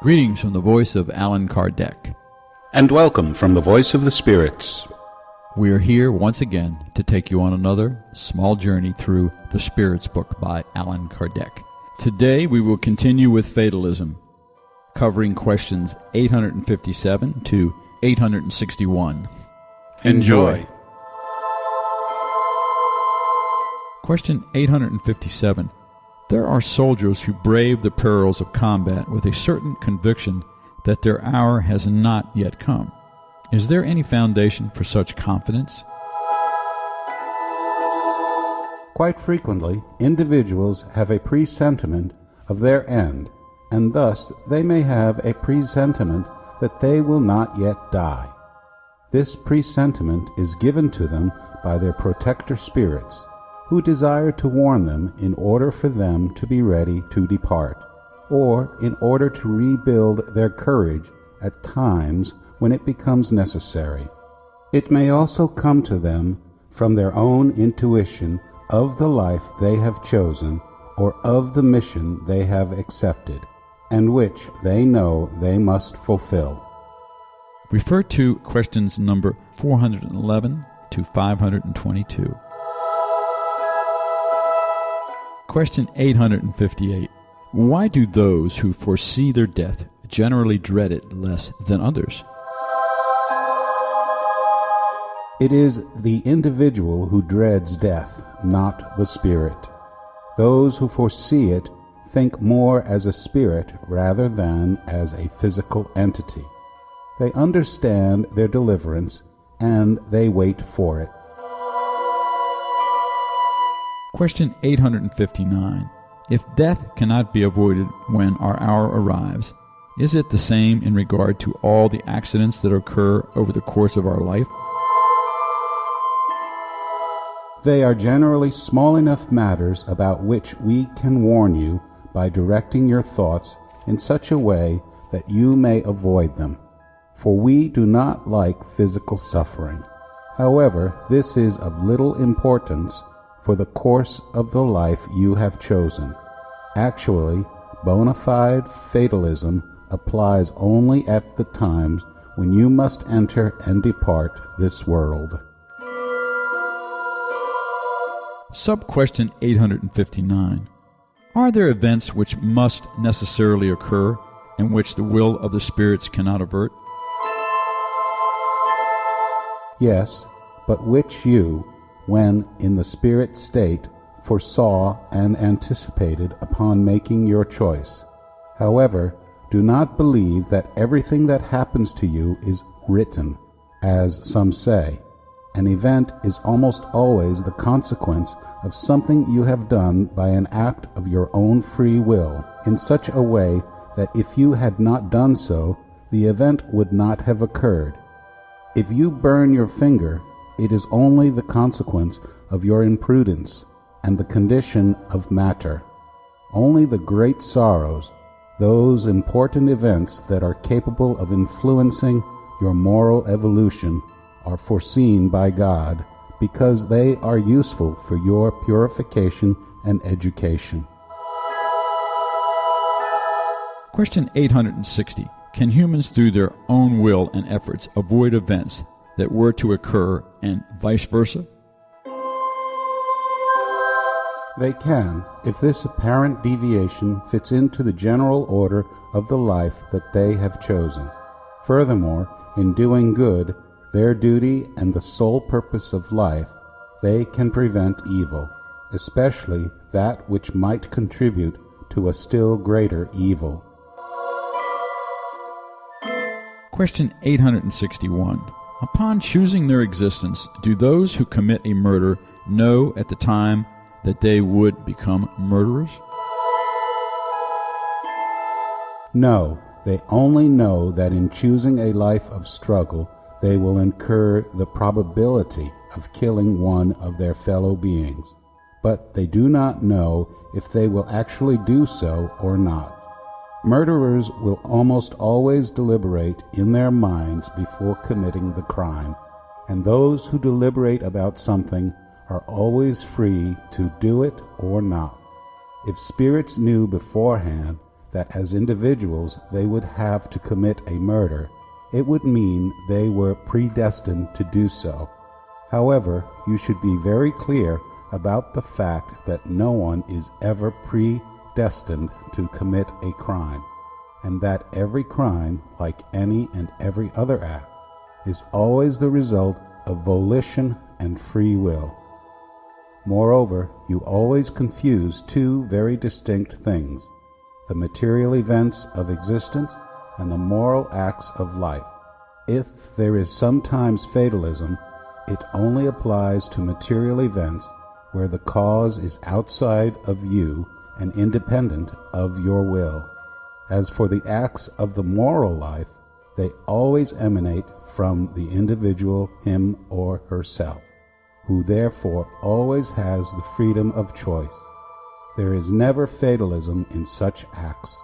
Greetings from the voice of Allan Kardec. And welcome from the voice of the spirits. We are here once again to take you on another small journey through the Spirits book by Allan Kardec. Today we will continue with fatalism, covering questions 857 to 861. Enjoy. Question 857. There are soldiers who brave the perils of combat with a certain conviction that their hour has not yet come. Is there any foundation for such confidence? Quite frequently, individuals have a presentiment of their end, and thus they may have a presentiment that they will not yet die. This presentiment is given to them by their protector spirits, who desire to warn them in order for them to be ready to depart, or in order to rebuild their courage at times when it becomes necessary. It may also come to them from their own intuition of the life they have chosen or of the mission they have accepted, and which they know they must fulfill. Refer to questions number 411 to 522. Question 858. Why do those who foresee their death generally dread it less than others? It is the individual who dreads death, not the spirit. Those who foresee it think more as a spirit rather than as a physical entity. They understand their deliverance, and they wait for it. Question 859. If death cannot be avoided when our hour arrives, is it the same in regard to all the accidents that occur over the course of our life? They are generally small enough matters about which we can warn you by directing your thoughts in such a way that you may avoid them, for we do not like physical suffering. However, this is of little importance for the course of the life you have chosen. Actually, bona fide fatalism applies only at the times when you must enter and depart this world. Sub-question 859. Are there events which must necessarily occur and which the will of the spirits cannot avert? Yes, but which you, when in the spirit state, foresaw and anticipated upon making your choice. However, do not believe that everything that happens to you is written, as some say. An event is almost always the consequence of something you have done by an act of your own free will, in such a way that if you had not done so, the event would not have occurred. If you burn your finger, it is only the consequence of your imprudence and the condition of matter. Only the great sorrows, those important events that are capable of influencing your moral evolution, are foreseen by God because they are useful for your purification and education. Question 860. Can humans through their own will and efforts avoid events that were to occur and vice versa? They can, if this apparent deviation fits into the general order of the life that they have chosen. Furthermore, in doing good, their duty and the sole purpose of life, they can prevent evil, especially that which might contribute to a still greater evil. Question 861. Upon choosing their existence, do those who commit a murder know at the time that they would become murderers? No, they only know that in choosing a life of struggle, they will incur the probability of killing one of their fellow beings, but they do not know if they will actually do so or not. Murderers will almost always deliberate in their minds before committing the crime, and those who deliberate about something are always free to do it or not. If spirits knew beforehand that as individuals they would have to commit a murder, it would mean they were predestined to do so. However, you should be very clear about the fact that no one is ever predestined to commit a crime, and that every crime, like any and every other act, is always the result of volition and free will. Moreover, you always confuse two very distinct things: the material events of existence and the moral acts of life. If there is sometimes fatalism, it only applies to material events where the cause is outside of you and independent of your will. As for the acts of the moral life, they always emanate from the individual, him or herself, who therefore always has the freedom of choice. There is never fatalism in such acts.